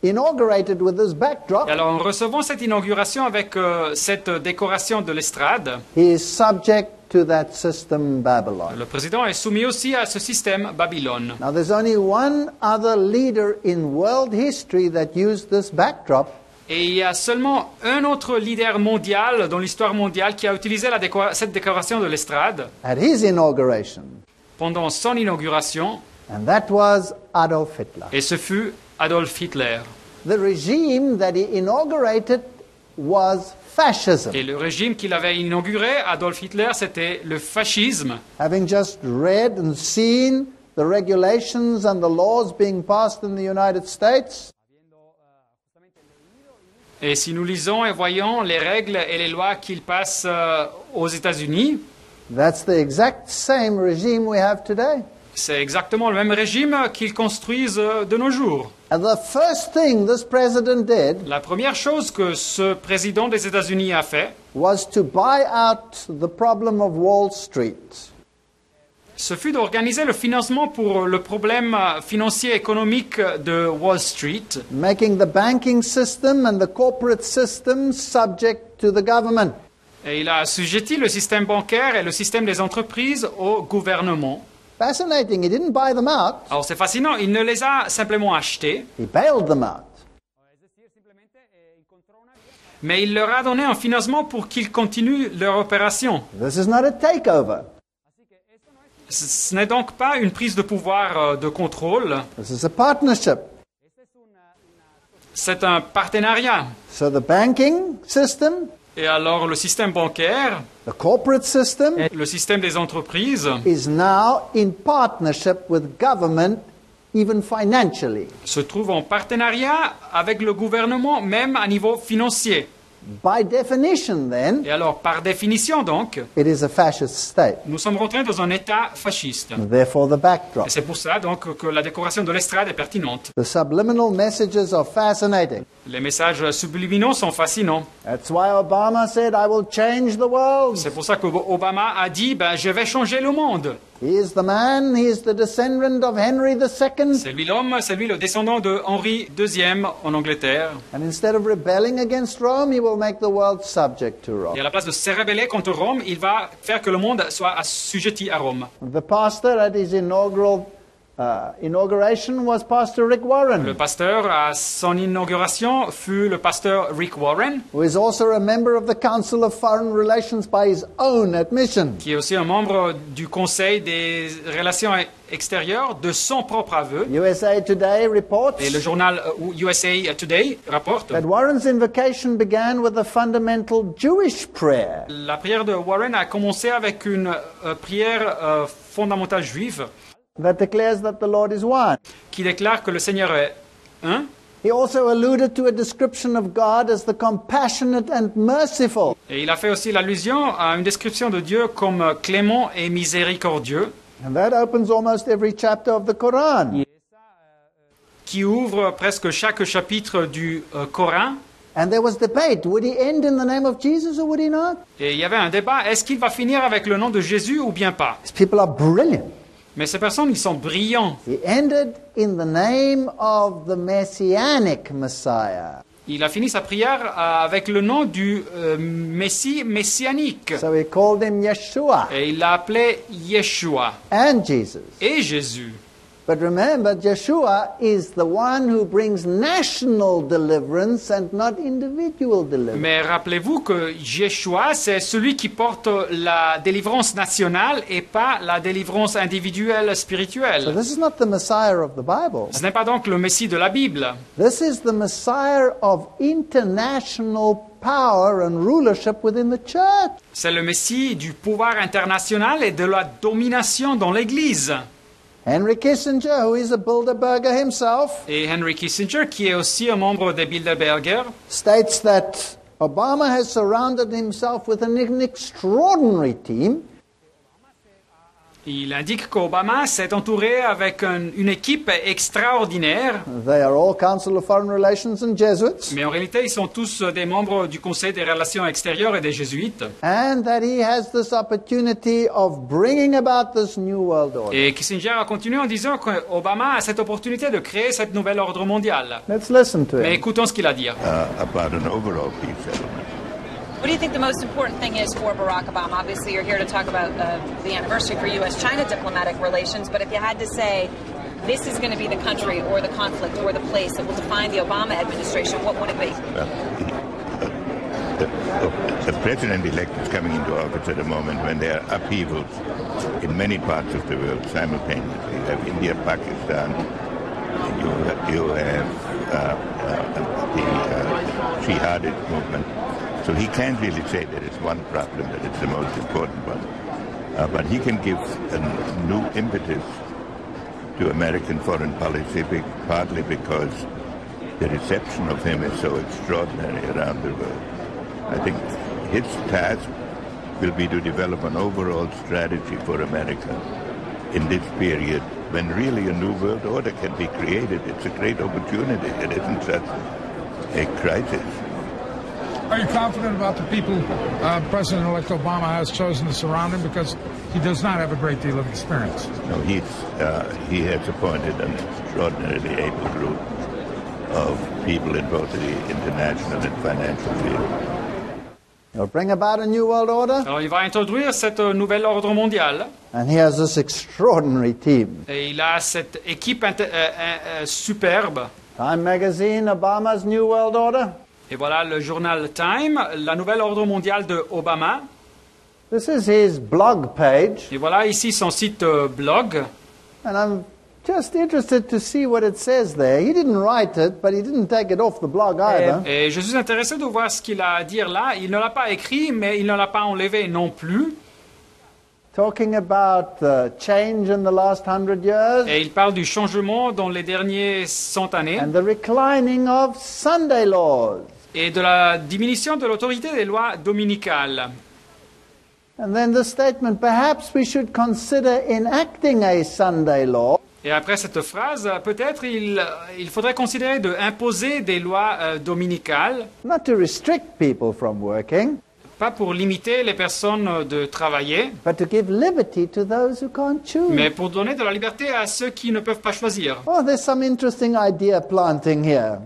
inaugurated with this Et backdrop, alors, en recevant cette inauguration avec cette décoration de l'estrade, he is subject to that system Babylon. le président est soumis aussi à ce système Babylone. Now there's only one other leader in world history that used this backdrop, Et il y a seulement un autre leader mondial dans l'histoire mondiale qui a utilisé cette décoration de l'estrade at his inauguration, pendant son inauguration, and that was Adolf Hitler. et ce fut Adolf Hitler. The regime that he inaugurated was fascism. Et le régime qu'il avait inauguré, Adolf Hitler, c'était le fascisme. Having just read and seen the regulations and the laws being passed in the United States, Et si nous lisons et voyons les règles et les lois qu'il passe aux États-Unis, that's the exact same regime we have today. c'est exactement le même régime qu'ils construisent de nos jours. And the first thing this president did La première chose que ce président des États-Unis a fait, was to buy out the problem of Wall Street. ce fut d'organiser le financement pour le problème financier et économique de Wall Street, Making the banking system and the corporate system subject to the government. et il a assujetti le système bancaire et le système des entreprises au gouvernement. Fascinating. He didn't buy them out. Alors c'est fascinant, il ne les a simplement achetés, He bailed them out. mais il leur a donné un financement pour qu'ils continuent leur opération. This is not a takeover. Ce n'est donc pas une prise de pouvoir de contrôle, This is a partnership. c'est un partenariat. So the banking system, Et alors le système bancaire, the corporate system, le système des entreprises, is now in partnership with government, even financially. se trouve en partenariat avec le gouvernement, même à niveau financier. By definition, then, Et alors, par définition donc, it is a fascist state. nous sommes rentrés dans un État fasciste. Therefore, the backdrop. Et c'est pour ça donc que la décoration de l'estrade est pertinente. The subliminal messages are fascinating. Les messages subliminaux sont fascinants. That's why Obama said, I will change the world. C'est pour ça qu'Obama a dit, je vais changer le monde. He is the man, he is the descendant of Henry II. C'est lui l'homme, c'est lui le descendant de Henri II en Angleterre. And instead of rebelling against Rome, he will make the world subject to Rome. Et à la place de se rebeller contre Rome, il va faire que le monde soit assujetti à Rome. The pastor at his inauguration was Pastor Rick Warren, Le pasteur à son inauguration fut le pasteur Rick Warren, who is also a member of the Council of Foreign Relations by his own admission. qui est aussi un membre du Conseil des relations extérieures de son propre aveu. USA Today reports Et le journal USA Today rapporte that Warren's invocation began with a fundamental Jewish prayer. la prière de Warren a commencé avec une prière fondamentale juive That declares that the Lord is one. qui déclare que le Seigneur est un. He also alluded to a description of God as the compassionate and merciful. Et il a fait aussi l'allusion à une description de Dieu comme clément et miséricordieux, And that opens almost every chapter of the Quran. qui ouvre presque chaque chapitre du Coran. And there was debate. Would he end in the name of Jesus or would he not? Et il y avait un débat, est-ce qu'il va finir avec le nom de Jésus ou bien pas? These people are brilliant. Mais ces personnes, ils sont brillants. He ended in the name of the Messianic Messiah. Il a fini sa prière avec le nom du Messie messianique. So he called him Yeshua Et il l'a appelé Yeshua and Jesus. et Jésus. But remember, Yeshua is the one who brings national deliverance and not individual deliverance. Mais rappelez-vous que Yeshua, c'est celui qui porte la délivrance nationale et pas la délivrance individuelle So spirituelle. this is not the Messiah of the Bible. Ce n'est pas donc le Messie de la Bible. This is the Messiah of international power and rulership within the church. C'est le Messie du pouvoir international et de la domination dans l'Église. Henry Kissinger, who is a Bilderberger himself, Et Henry Kissinger, qui est aussi un membre des Bilderberger, states that Obama has surrounded himself with an extraordinary team. il indique qu'Obama s'est entouré avec une équipe extraordinaire, They are all Council of Foreign Relations and Jesuits. mais en réalité, ils sont tous des membres du Conseil des relations extérieures et des Jésuites. And that he has this opportunity of bringing about this new world order. Et Kissinger a continué en disant qu'Obama a cette opportunité de créer cette nouvelle ordre mondial. Let's listen to Mais him. écoutons ce qu'il a à dire. About an overall peace settlement. What do you think the most important thing is for Barack Obama? Obviously, you're here to talk about the anniversary for U.S.-China diplomatic relations, but if you had to say this is going to be the country or the conflict or the place that will define the Obama administration, what would it be? The president-elect is coming into office at a moment when there are upheavals in many parts of the world simultaneously. You have India, Pakistan, you have the jihadist movement. So he can't really say that it's one problem, that it's the most important one. But he can give a new impetus to American foreign policy, partly because the reception of him is so extraordinary around the world. I think his task will be to develop an overall strategy for America in this period when really a new world order can be created. It's a great opportunity. It isn't just a crisis. Are you confident about the people President-elect Obama has chosen to surround him? Because he does not have a great deal of experience. No, he has appointed an extraordinarily able group of people in both the international and financial field. He'll bring about a new world order. Alors il va introduire cette nouvel ordre mondial. And he has this extraordinary team. Et il a cette équipe superbe. Time Magazine, Obama's New World Order. Et voilà le journal Time, la nouvelle ordre mondial de Obama. This is his blog page. Et voilà ici son site blog. And I'm just interested to see what it says there. He didn't write it, but he didn't take it off the blog either. Et je suis intéressé de voir ce qu'il a à dire là. Il ne l'a pas écrit, mais il ne l'a pas enlevé non plus. Talking about change in the last 100 years. Et il parle du changement dans les dernières 100 années. And the reclining of Sunday laws. Et de la diminution de l'autorité des lois dominicales. And then the statement, perhaps we should consider enacting a Sunday law. Et après cette phrase, peut-être il faudrait considérer d'imposer des lois dominicales. Not to restrict people from working. Pas pour limiter les personnes de travailler. But to give liberty to those who can't choose. Mais pour donner de la liberté à ceux qui ne peuvent pas choisir. Oh, there's some interesting idea planting here.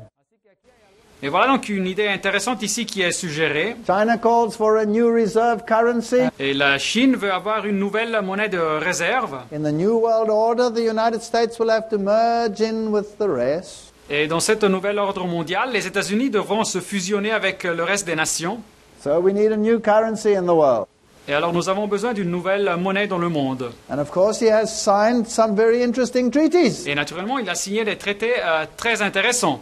Et voilà donc une idée intéressante ici qui est suggérée. China calls for a new reserve currency. Et la Chine veut avoir une nouvelle monnaie de réserve. In the new world order, the United States will have to merge in with the rest. Et dans cette nouvelle ordre mondial, les États-Unis devront se fusionner avec le reste des nations. So we need a new currency in the world. Et alors nous avons besoin d'une nouvelle monnaie dans le monde. And of course he has signed some very interesting treaties. Et naturellement, il a signé des traités très intéressants.